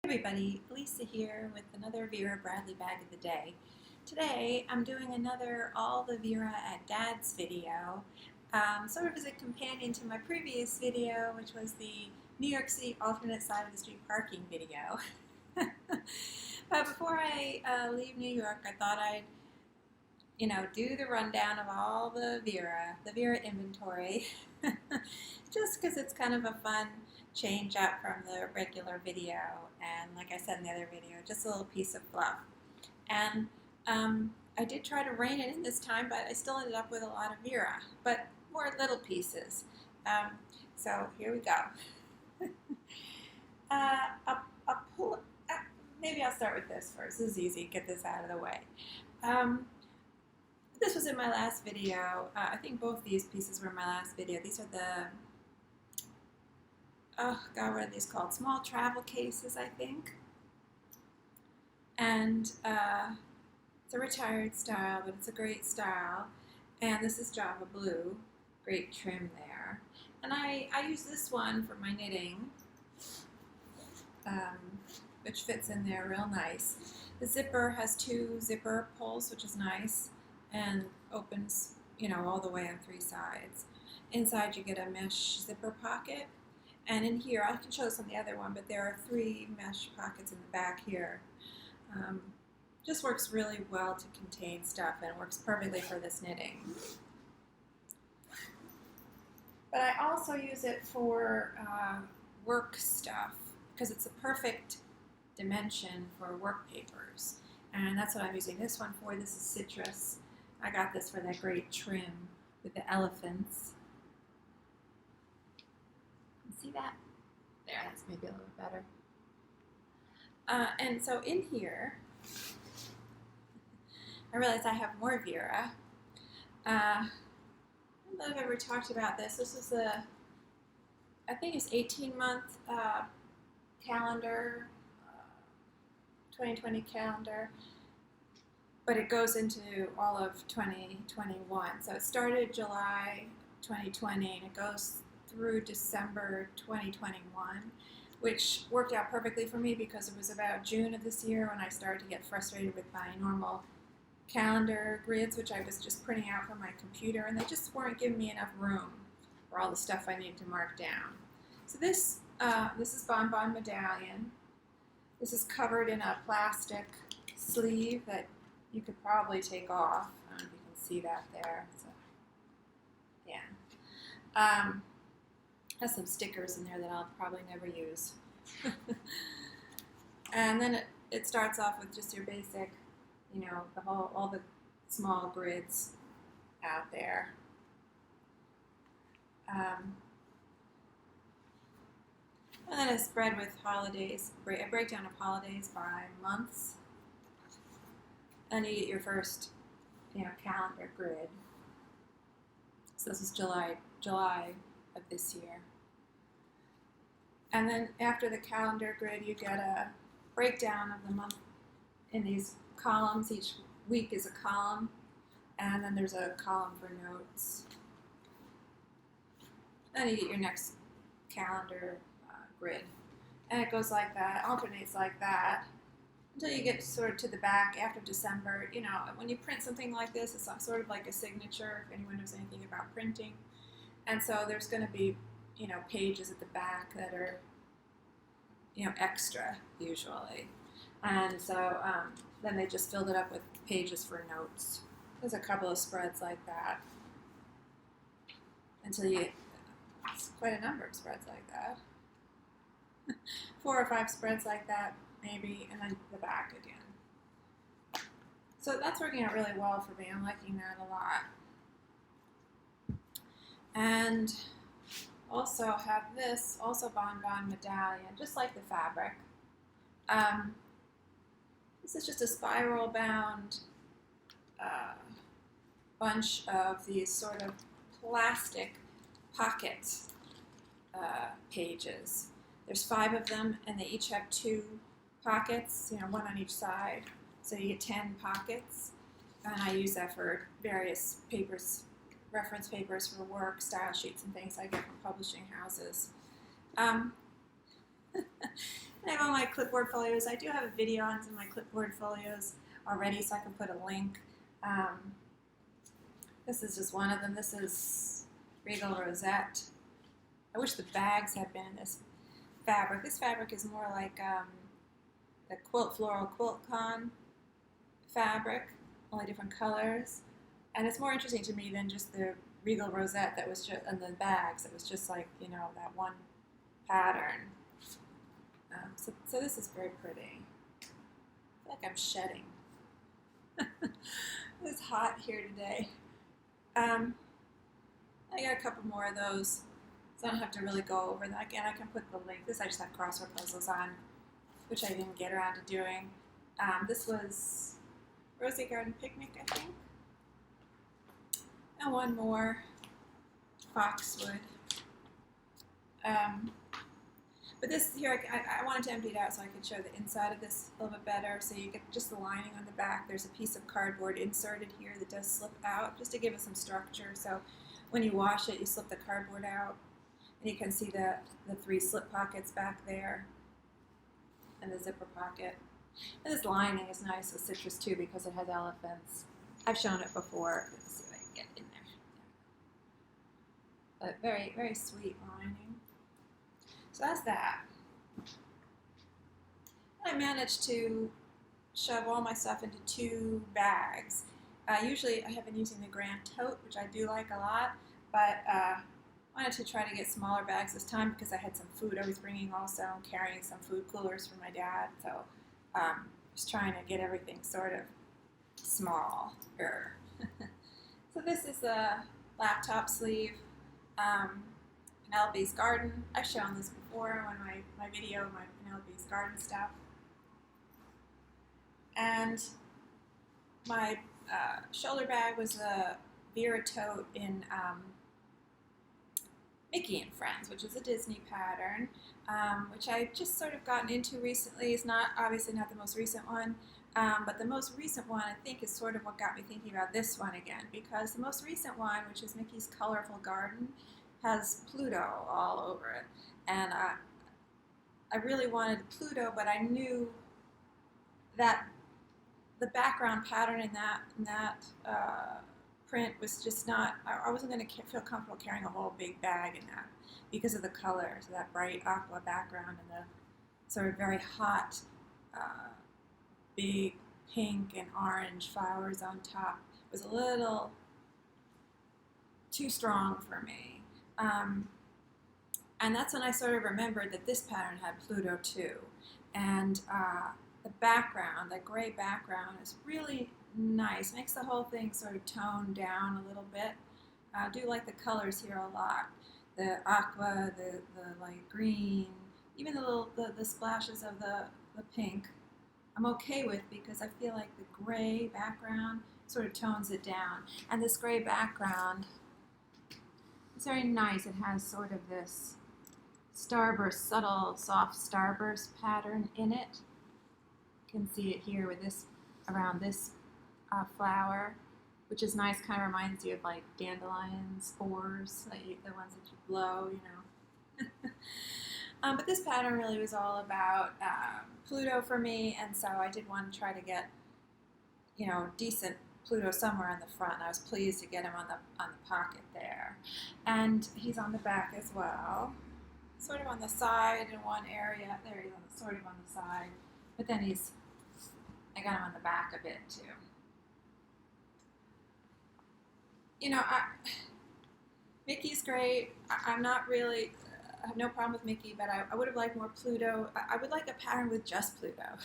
Everybody, Lisa here with another Vera Bradley bag of the day. Today I'm doing another All the Vera at Dad's video, sort of as a companion to my previous video, which was the New York City alternate side of the street parking video. But before I leave New York, I thought I'd do the rundown of all the Vera inventory, just because it's kind of a fun change up from the regular video, and like I said in the other video, just a little piece of fluff. And I did try to rein it in this time, but I still ended up with a lot of Vera, but more little pieces. So here we go. Maybe I'll start with this first. This is easy, get this out of the way. This was in my last video. I think both these pieces were in my last video. These are the, oh God, what are these called? Small travel cases, I think. And it's a retired style, but it's a great style. And this is Java Blue, great trim there. And I use this one for my knitting, which fits in there real nice. The zipper has two zipper pulls, which is nice, and opens, all the way on three sides. Inside you get a mesh zipper pocket, and in here, I can show this on the other one, but there are three mesh pockets in the back here. Just works really well to contain stuff, and it works perfectly for this knitting. But I also use it for work stuff, because it's a perfect dimension for work papers. And that's what I'm using this one for. This is citrus. I got this for that great trim with the elephants. See that? There, that's maybe a little better. And so in here, I realized I have more Vera. I don't know if I've ever talked about this. This was I think it's 18-month calendar, 2020 calendar, but it goes into all of 2021. So it started July 2020 and it goes through December 2021, which worked out perfectly for me because it was about June of this year when I started to get frustrated with my normal calendar grids, which I was just printing out from my computer, and they just weren't giving me enough room for all the stuff I needed to mark down. So this is Bonbon Medallion. This is covered in a plastic sleeve that you could probably take off. I don't know if you can see that there. So, yeah. Has some stickers in there that I'll probably never use. And then it starts off with just your basic, all the small grids out there. And then a spread with holidays, a breakdown of holidays by months. And you get your first, calendar grid. So this is July of this year. And then after the calendar grid, you get a breakdown of the month in these columns. Each week is a column, and then there's a column for notes. Then you get your next calendar grid. And it goes like that, alternates like that, until you get sort of to the back after December. When you print something like this, it's sort of like a signature, if anyone knows anything about printing. And so there's going to be, pages at the back that are, extra, usually. And so then they just filled it up with pages for notes. There's a couple of spreads like that. Until it's quite a number of spreads like that. 4 or 5 spreads like that, maybe, and then the back again. So that's working out really well for me. I'm liking that a lot. And also have this, also Bonbon Medallion, just like the fabric. This is just a spiral bound bunch of these sort of plastic pocket pages. There's 5 of them, and they each have 2 pockets, one on each side. So you get 10 pockets, and I use that for various papers, reference papers for work, style sheets, and things I get from publishing houses. And I have all my clipboard folios. I do have a video on some of my clipboard folios already, so I can put a link. This is just one of them. This is Regal Rosette. I wish the bags had been in this fabric. This fabric is more like the floral quilt con fabric, only different colors. And it's more interesting to me than just the Regal Rosette that was just in the bags. It was just like, you know, that one pattern. So this is very pretty. I feel like I'm shedding. It's hot here today. I got a couple more of those, so I don't have to really go over that. Again, I can put the link. This I just have crossword puzzles on, which I didn't get around to doing. This was Rosy Garden Picnic, I think. And one more, Foxwood. But this here, I wanted to empty it out so I could show the inside of this a little bit better. So you get just the lining on the back. There's a piece of cardboard inserted here that does slip out, just to give it some structure. So when you wash it, you slip the cardboard out. And you can see the 3 slip pockets back there. And the zipper pocket. And this lining is nice with citrus too because it has elephants. I've shown it before. Let's see if I can get in there. But very, very sweet lining. So that's that. I managed to shove all my stuff into 2 bags. Usually I have been using the Grand Tote, which I do like a lot, but I wanted to try to get smaller bags this time because I had some food I was bringing also, carrying some food coolers for my dad, so just trying to get everything sort of smaller. So this is a laptop sleeve. Penelope's Garden. I've shown this before on my video, my Penelope's Garden stuff. And my shoulder bag was a Vera tote in Mickey and Friends, which is a Disney pattern, which I've just sort of gotten into recently. It's obviously not the most recent one, but the most recent one I think is sort of what got me thinking about this one again, because the most recent one, which is Mickey's Colorful Garden, has Pluto all over it, and I really wanted Pluto, but I knew that the background pattern in that print was just not. I wasn't going to feel comfortable carrying a whole big bag in that because of the colors, that bright aqua background and the sort of very hot, big pink and orange flowers on top. It was a little too strong for me. And that's when I sort of remembered that this pattern had Pluto too. And the background, that gray background, is really nice. Makes the whole thing sort of tone down a little bit. I do like the colors here a lot. The aqua, the light green, even the splashes of the pink, I'm okay with because I feel like the gray background sort of tones it down. And this gray background, it's very nice. It has sort of this starburst, subtle, soft starburst pattern in it. You can see it here with this, around this flower, which is nice. Kind of reminds you of like dandelion spores, like the ones that you blow, you know. But this pattern really was all about Pluto for me, and so I did want to try to get, you know, decent Pluto somewhere on the front. I was pleased to get him on the pocket there, and he's on the back as well, sort of on the side in one area. There he is, sort of on the side, but then I got him on the back a bit too. You know, Mickey's great. I'm not really. I have no problem with Mickey, but I would have liked more Pluto. I would like a pattern with just Pluto.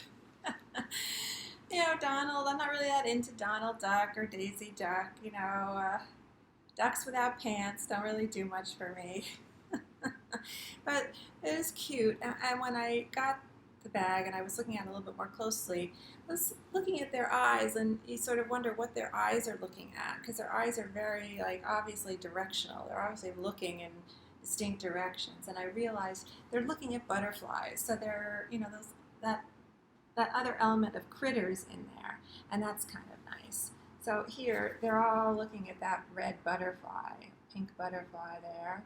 You know, Donald, I'm not really that into Donald Duck or Daisy Duck, you know. Ducks without pants don't really do much for me. But it is cute. And when I got the bag and I was looking at it a little bit more closely, I was looking at their eyes, and you sort of wonder what their eyes are looking at, because their eyes are very, like, obviously directional. They're obviously looking in distinct directions. And I realized they're looking at butterflies. So they're, you know, that other element of critters in there, and that's kind of nice. So here, they're all looking at that red butterfly, pink butterfly there.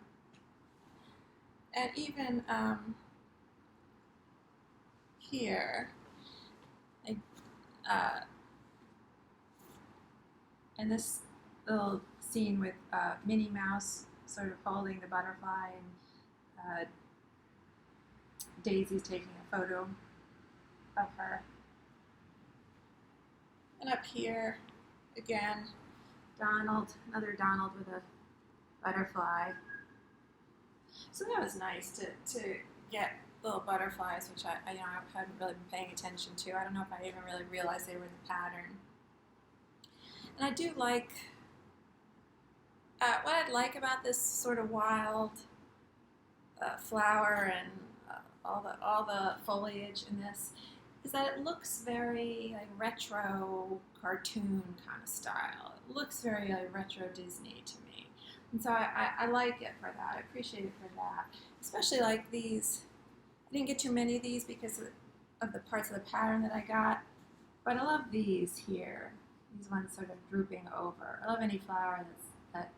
And even here, and this little scene with Minnie Mouse sort of holding the butterfly, and Daisy's taking a photo of her. And up here, again, Donald, another Donald with a butterfly. So that was nice to get little butterflies, which I hadn't really been paying attention to. I don't know if I even really realized they were in the pattern. And I do like, what I like about this sort of wild flower and all the foliage in this is that it looks very like retro cartoon kind of style. It looks very like retro Disney to me. And so I like it for that. I appreciate it for that. Especially like these. I didn't get too many of these because of the parts of the pattern that I got. But I love these here. These ones sort of drooping over. I love any flower that's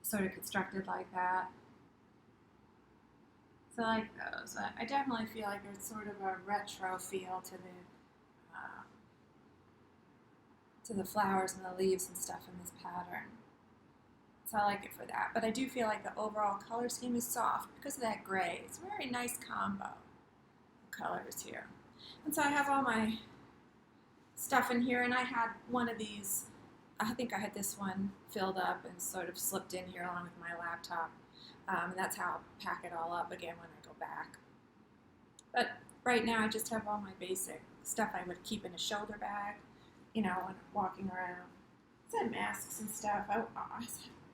sort of constructed like that. So I like those. I definitely feel like there's sort of a retro feel to the flowers and the leaves and stuff in this pattern. So I like it for that. But I do feel like the overall color scheme is soft because of that gray. It's a very nice combo of colors here. And so I have all my stuff in here, and I had one of these, I think I had this one filled up and sort of slipped in here along with my laptop. And that's how I'll pack it all up again when I go back. But right now I just have all my basic stuff I would keep in a shoulder bag, when walking around. It's had masks and stuff.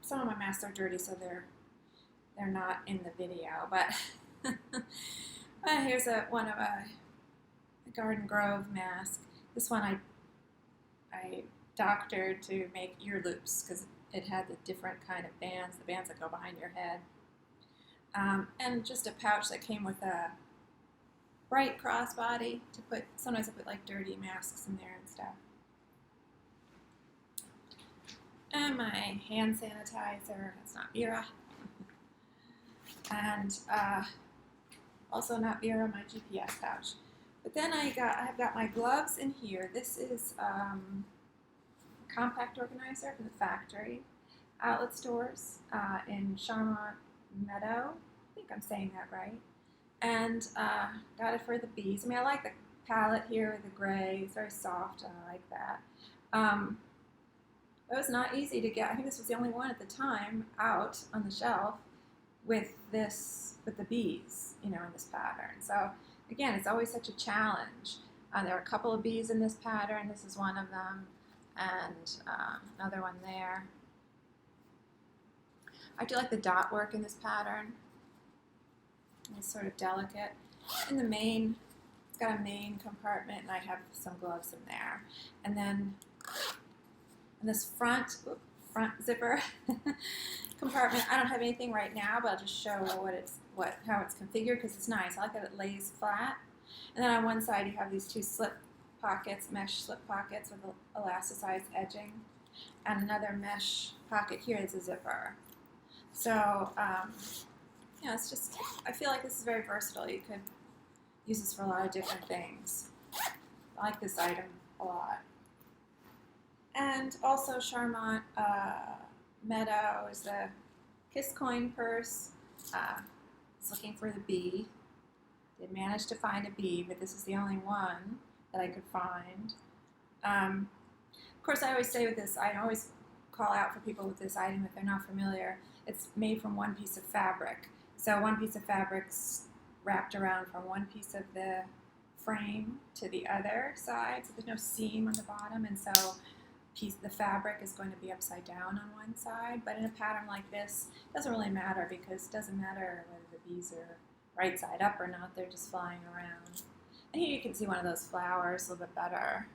Some of my masks are dirty, so they're not in the video. But here's one of a Garden Grove mask. This one I doctored to make ear loops because it had the different kind of bands, the bands that go behind your head. And just a pouch that came with a bright crossbody to put, sometimes I put like dirty masks in there and stuff. And my hand sanitizer, that's not Vera. And also not Vera, my GPS pouch. But then I've got my gloves in here. This is a compact organizer from the factory outlet stores in Charmont Meadow. I think I'm saying that right. And got it for the bees. I mean, I like the palette here with the gray. It's very soft, and I like that. It was not easy to get. I think this was the only one at the time out on the shelf with the bees, in this pattern. So again, it's always such a challenge. There are a couple of bees in this pattern. This is one of them, and another one there. I do like the dot work in this pattern. It's sort of delicate. In the main, it's got a main compartment, and I have some gloves in there. And then in this front zipper compartment, I don't have anything right now, but I'll just show how it's configured because it's nice. I like that it lays flat. And then on one side, you have these two slip pockets, mesh slip pockets with elasticized edging, and another mesh pocket here is a zipper. So, it's just, I feel like this is very versatile. You could use this for a lot of different things. I like this item a lot. And also Charmont Meadow is the Kiss Coin purse. It's looking for the bee. Did manage to find a bee, but this is the only one that I could find. Of course, I always say with this, I always call out for people with this item if they're not familiar. It's made from one piece of fabric. So one piece of fabric's wrapped around from one piece of the frame to the other side, so there's no seam on the bottom, and so the fabric is going to be upside down on one side. But in a pattern like this, it doesn't really matter because it doesn't matter whether the bees are right side up or not, they're just flying around. And here you can see one of those flowers a little bit better.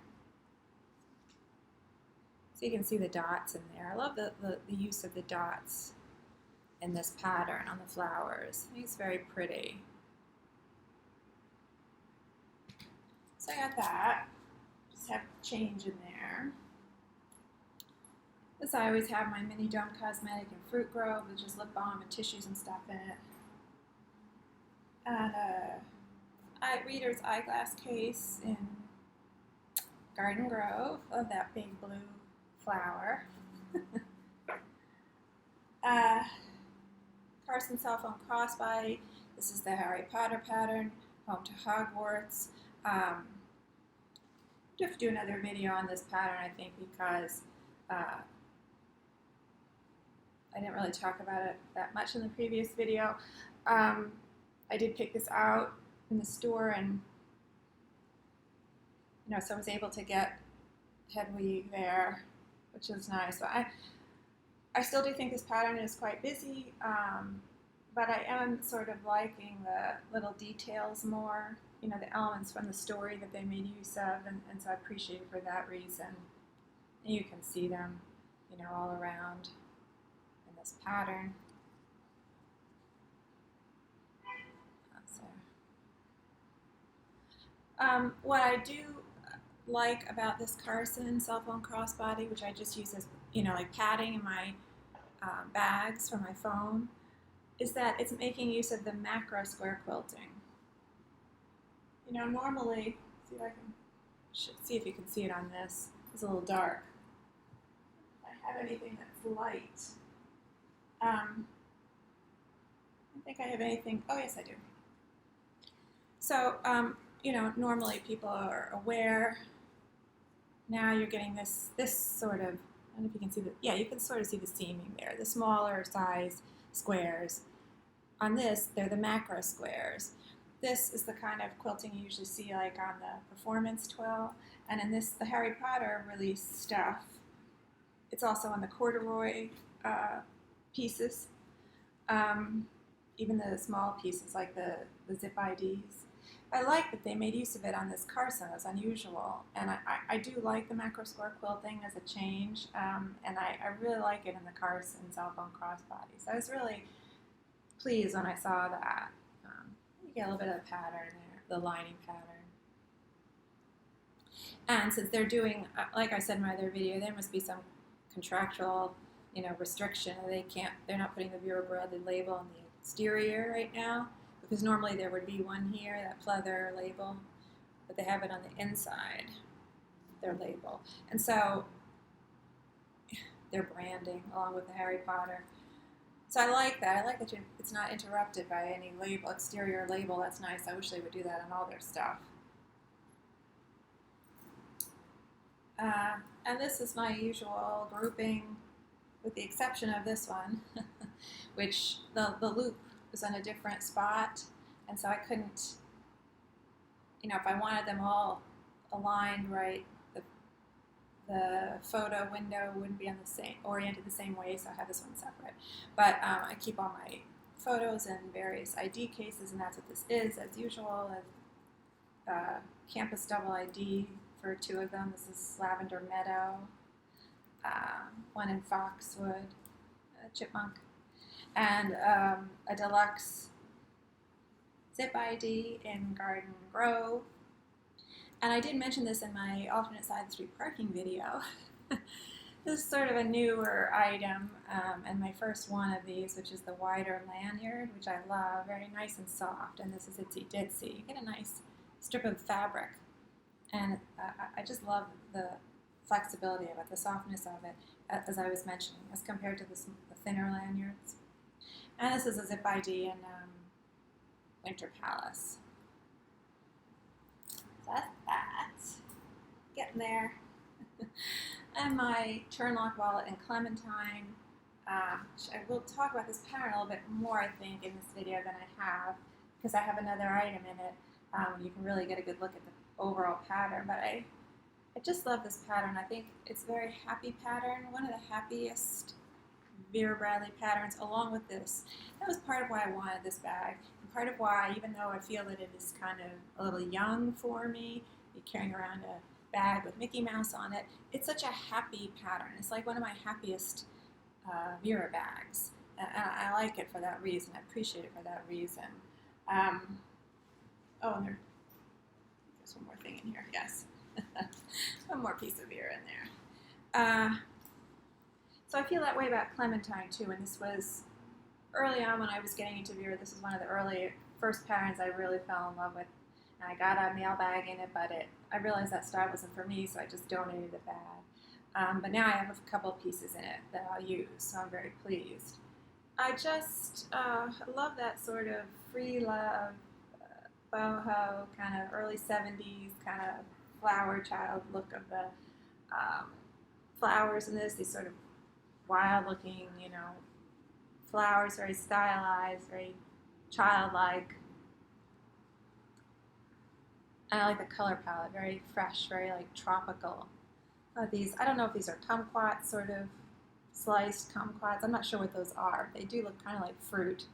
So you can see the dots in there. I love the use of the dots in this pattern on the flowers. I think it's very pretty. So I got that. Just have change in there. This I always have my Mini Dome Cosmetic and Fruit Grove, which is lip balm and tissues and stuff in it. And Reader's eyeglass case in Garden Grove of that big blue flower. Carson cell phone crossbody. This is the Harry Potter pattern, Home to Hogwarts. I have to do another video on this pattern, I think, because I didn't really talk about it that much in the previous video. I did pick this out in the store, and so I was able to get head weave there, which is nice. So I still do think this pattern is quite busy, but I am sort of liking the little details more, the elements from the story that they made use of, and so I appreciate it for that reason. And you can see them, all around in this pattern. What I do like about this Carson cell phone crossbody, which I just use as, like padding in my bags for my phone, is that it's making use of the macro square quilting. Normally, see if you can see it on this. It's a little dark. If I have anything that's light. I think I have anything. Oh, yes, I do. So, normally people are aware. Now you're getting this sort of, I don't know if you can see you can sort of see the seaming there, the smaller size squares. On this, they're the macro squares. This is the kind of quilting you usually see like on the performance twill, and in this, the Harry Potter release stuff, it's also on the corduroy pieces, even the small pieces like the zip IDs. I like that they made use of it on this Carson. It's unusual, and I do like the macro square quilting as a change, and I really like it in the Carson cell phone crossbody. So I was really pleased when I saw that. You get a little bit of the pattern there, the lining pattern. And since they're doing, like I said in my other video, there must be some contractual, restriction. They're not putting the Vera Bradley label on the exterior right now, because normally there would be one here, that pleather label, but they have it on the inside, their label. And so they're branding along with the Harry Potter. So I like that. I like that it's not interrupted by any label, exterior label. That's nice. I wish they would do that on all their stuff. And this is my usual grouping, with the exception of this one, which the loop was on a different spot, and so I couldn't, if I wanted them all aligned right, the photo window wouldn't be oriented the same way, so I have this one separate. But I keep all my photos in various ID cases, and that's what this is, as usual. Campus double ID for 2 of them. This is Lavender Meadow, one in Foxwood, Chipmunk, and a deluxe zip ID in Garden Grove. And I did mention this in my alternate side street parking video. This is sort of a newer item, and my first one of these, which is the wider lanyard, which I love, very nice and soft, and this is Itsy Ditsy. You get a nice strip of fabric, and I just love the flexibility of it, the softness of it, as I was mentioning, as compared to the thinner lanyards. And this is a zip ID in Winter Palace. So that's that. Getting there. And my turnlock wallet in Clementine. I will talk about this pattern a little bit more, I think, in this video than I have, because I have another item in it. You can really get a good look at the overall pattern, but I just love this pattern. I think it's a very happy pattern, one of the happiest Vera Bradley patterns, along with this. That was part of why I wanted this bag, and part of why, even though I feel that it is kind of a little young for me, be carrying around a bag with Mickey Mouse on it, it's such a happy pattern. It's like one of my happiest Vera bags, and I like it for that reason. I appreciate it for that reason. Oh, and there's one more thing in here, yes. One more piece of Vera in there. So I feel that way about Clementine too, and this was early on when I was getting into Vera. This was one of the first patterns I really fell in love with, I got a mail bag in it, but I realized that style wasn't for me, so I just donated the bag. But now I have a couple of pieces in it that I'll use, so I'm very pleased. I just love that sort of free love, boho, kind of early 70s, kind of flower child look of the flowers in this, these sort of wild looking, flowers, very stylized, very childlike. And I like the color palette, very fresh, very like tropical. These, I don't know if these are kumquats, sort of sliced kumquats. I'm not sure what those are. They do look kind of like fruit.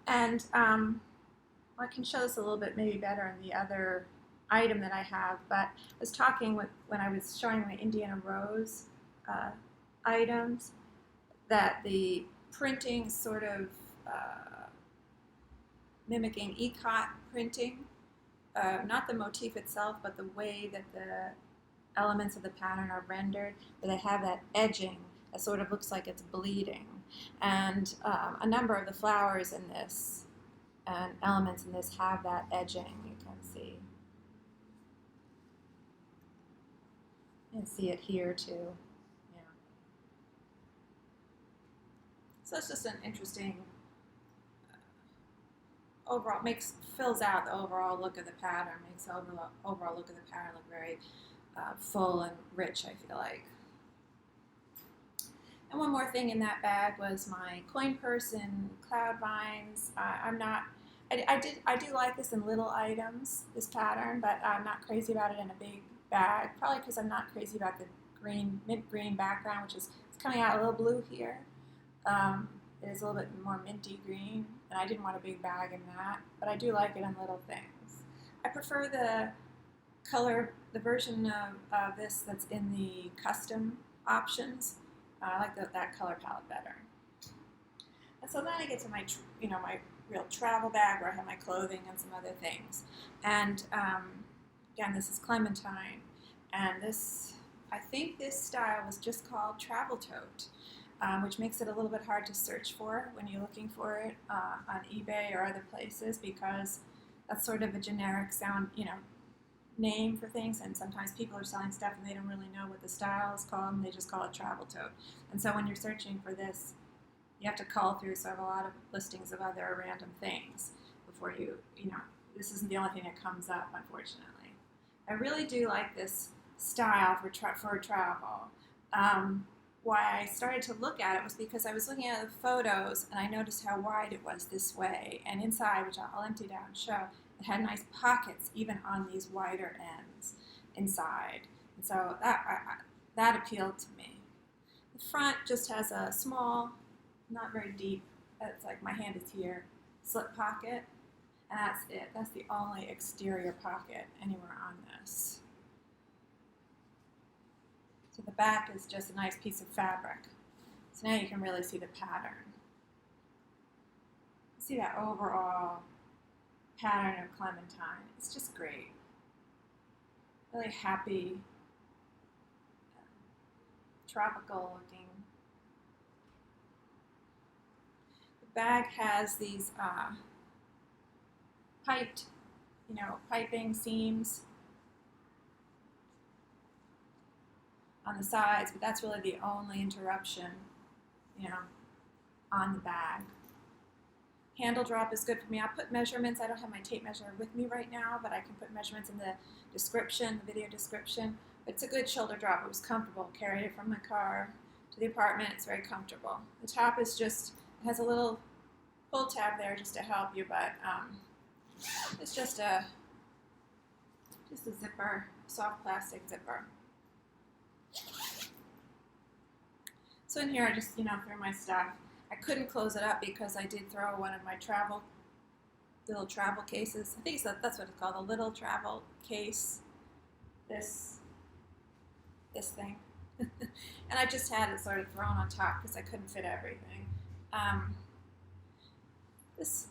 And I can show this a little bit maybe better in the other item that I have, but I was talking when I was showing my Indiana Rose items, that the printing sort of mimicking ikat printing, not the motif itself, but the way that the elements of the pattern are rendered, that they have that edging that sort of looks like it's bleeding. And a number of the flowers in this and elements in this have that edging, you can see. You can see it here too. Yeah. So it's just an interesting overall, fills out the overall look of the pattern, makes the overall look of the pattern look very full and rich, I feel like. And one more thing in that bag was my coin purse in cloud vines. I do like this in little items, this pattern, but I'm not crazy about it in a big bag, probably because I'm not crazy about the mint green background, which is it's coming out a little blue here. It is a little bit more minty green, and I didn't want a big bag in that, but I do like it in little things. I prefer the color, the version of this that's in the custom options. I like that color palette better. And so then I get to my, my real travel bag where I have my clothing and some other things. And again, this is Clementine, and I think this style was just called Travel Tote, which makes it a little bit hard to search for when you're looking for it on eBay or other places, because that's sort of a generic sound, name for things, and sometimes people are selling stuff and they don't really know what the style is called, and they just call it Travel Tote. And so when you're searching for this, you have to cull through sort of a lot of listings of other random things before this isn't the only thing that comes up, unfortunately. I really do like this style for travel. Why I started to look at it was because I was looking at the photos and I noticed how wide it was this way, and inside, which I'll empty down and show, it had nice pockets even on these wider ends inside. And so that appealed to me. The front just has a small, not very deep, it's like my hand is here, slip pocket, and that's it. That's the only exterior pocket anywhere on this. So the back is just a nice piece of fabric. So now you can really see the pattern. See that overall pattern of Clementine. It's just great. Really happy, tropical looking. The bag has these piping seams on the sides, but that's really the only interruption, on the bag. Handle drop is good for me. I'll put measurements. I don't have my tape measure with me right now, but I can put measurements in the description, the video description. But it's a good shoulder drop. It was comfortable. Carried it from my car to the apartment. It's very comfortable. The top is it has a little pull tab there just to help you, but it's just a zipper, soft plastic zipper. So in here I just, threw my stuff. I couldn't close it up because I did throw one of my little travel cases. I think that's what it's called, a little travel case. This thing. And I just had it sort of thrown on top because I couldn't fit everything. I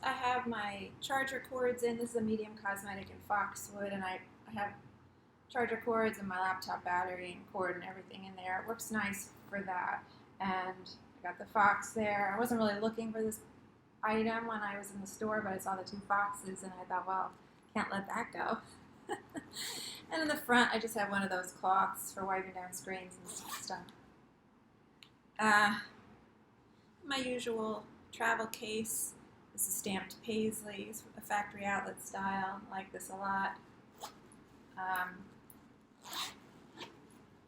have my charger cords in. This is a medium cosmetic in Foxwood, and I have charger cords and my laptop battery and cord and everything in there. It works nice for that. And I got the fox there. I wasn't really looking for this item when I was in the store, but I saw the two foxes and I thought, well, Can't let that go. And in the front, I just have one of those cloths for wiping down screens and stuff. My usual travel case. This is stamped paisley. It's a factory outlet style. I like this a lot.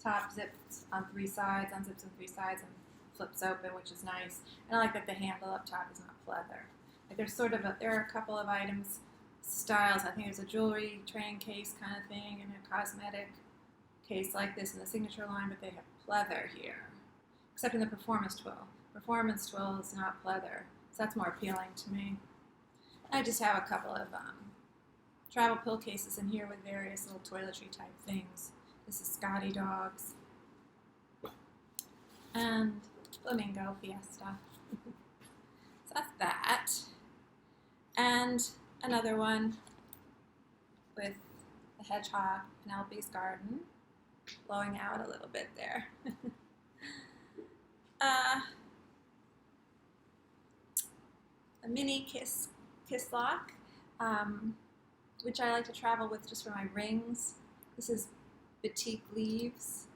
Top zips on 3 sides, unzips on 3 sides, and flips open, which is nice. And I like that the handle up top is not pleather. Like there are a couple of items, styles. I think there's a jewelry train case kind of thing and a cosmetic case like this in the signature line, but they have pleather here, except in the performance twill. Performance twill is not pleather, so that's more appealing to me. I just have a couple of travel pill cases in here with various little toiletry type things. This is Scotty Dogs and Flamingo Fiesta. So that's that. And another one with the hedgehog, Penelope's Garden, blowing out a little bit there. A mini kiss lock, which I like to travel with just for my rings. This is Batik Leaves.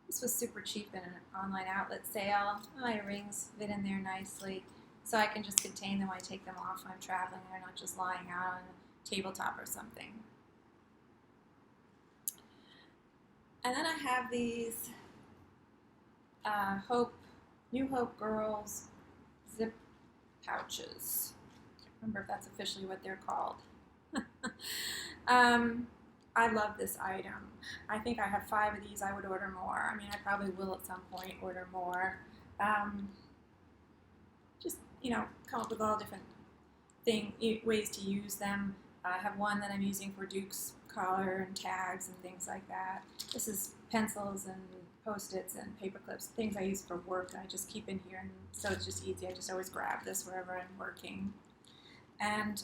This was super cheap in an online outlet sale. My rings fit in there nicely, so I can just contain them when I take them off when I'm traveling. They're not just lying out on a tabletop or something. And then I have these New Hope Girls zip pouches. Can't remember if that's officially what they're called. I love this item. I think I have 5 of these. I would order more. I mean, I probably will at some point order more. Just, come up with all different ways to use them. I have one that I'm using for Duke's collar and tags and things like that. This is pencils and Post-its and paper clips, things I use for work that I just keep in here, and so it's just easy. I just always grab this wherever I'm working. And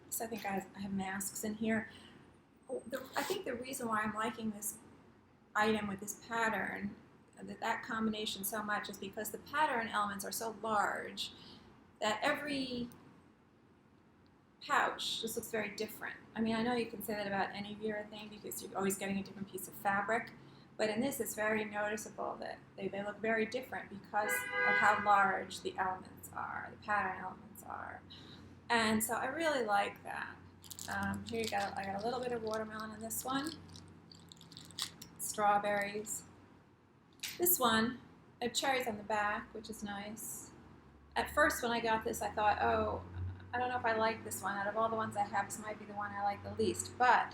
so I think I have masks in here. I think the reason why I'm liking this item with this pattern, that combination so much, is because the pattern elements are so large that every pouch just looks very different. I mean, I know you can say that about any Vera thing because you're always getting a different piece of fabric, but in this it's very noticeable that they look very different because of how large the elements are, the pattern elements are. And so I really like that. Here you go. I got a little bit of watermelon in this one. Strawberries. This one, I have cherries on the back, which is nice. At first when I got this, I thought, oh, I don't know if I like this one. Out of all the ones I have, this might be the one I like the least. But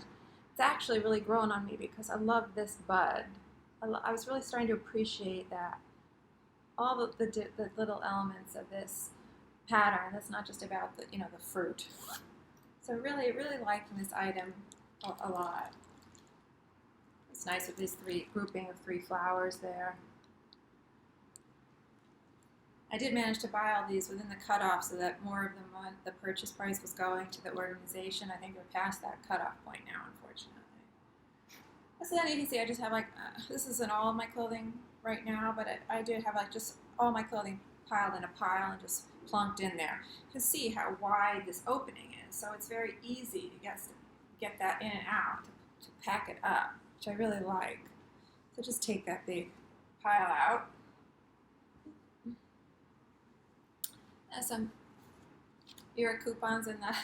it's actually really grown on me because I love this bud. I was really starting to appreciate that. All the little elements of this pattern. That's not just about the fruit. So really liking this item a lot. It's nice with this grouping of 3 flowers there. I did manage to buy all these within the cutoff so that more of the purchase price was going to the organization. I think we're past that cutoff point now, unfortunately. So then you can see I just have this isn't all of my clothing right now, but I did have just all my clothing piled in a pile and just plunked in there. You can see how wide this opening is, so it's very easy to get that in and out, to pack it up, which I really like. So just take that big pile out. And some Vera coupons in the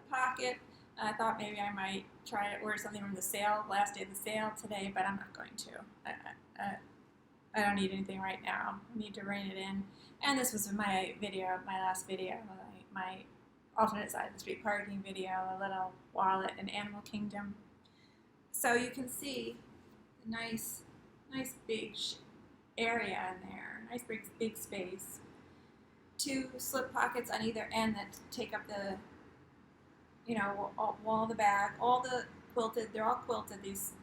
pocket. I thought maybe I might try to order something from the sale, last day of the sale today, but I'm not going to. I don't need anything right now. I need to rein it in. And this was my last video, my alternate side of the street parking video, a little wallet in Animal Kingdom. So you can see the nice big area in there, nice big space. 2 slip pockets on either end that take up the, wall of the bag. They're all quilted, these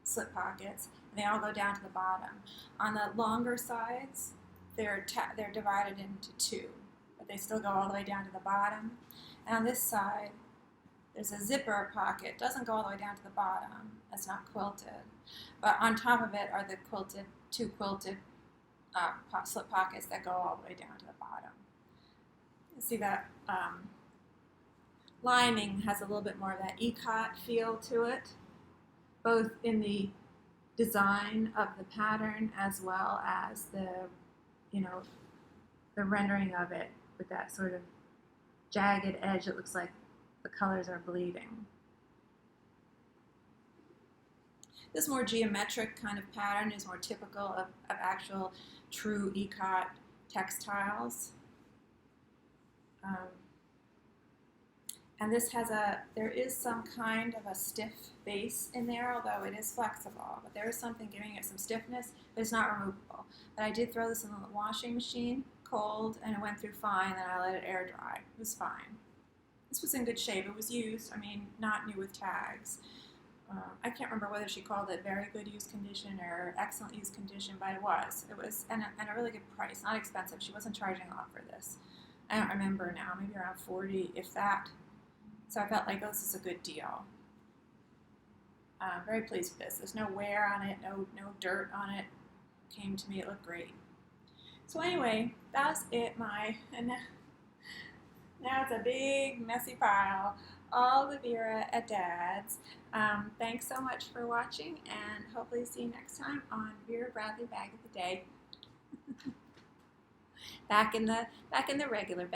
slip pockets, and they all go down to the bottom. On the longer sides, they're divided into 2, but they still go all the way down to the bottom. And on this side, there's a zipper pocket. It doesn't go all the way down to the bottom. It's not quilted. But on top of it are the 2 quilted slip pockets that go all the way down to the bottom. You see that lining has a little bit more of that ikat feel to it, both in the design of the pattern as well as the, the rendering of it with that sort of jagged edge. It looks like the colors are bleeding. This more geometric kind of pattern is more typical of actual true ikat textiles. And this has there is some kind of a stiff base in there, although it is flexible. But there is something giving it some stiffness, but it's not removable. But I did throw this in the washing machine, cold, and it went through fine, and I let it air dry. It was fine. This was in good shape. It was used, not new with tags. I can't remember whether she called it very good use condition or excellent use condition, but it was. It was, and a really good price, not expensive. She wasn't charging a lot for this. I don't remember now, maybe around 40, if that. So I felt like, oh, this is a good deal. Very pleased with this. There's no wear on it, no dirt on it. Came to me, it looked great. So anyway, that's it. And now it's a big messy pile. All the Vera at Dad's. Thanks so much for watching, and hopefully see you next time on Vera Bradley Bag of the Day. back in the regular bag.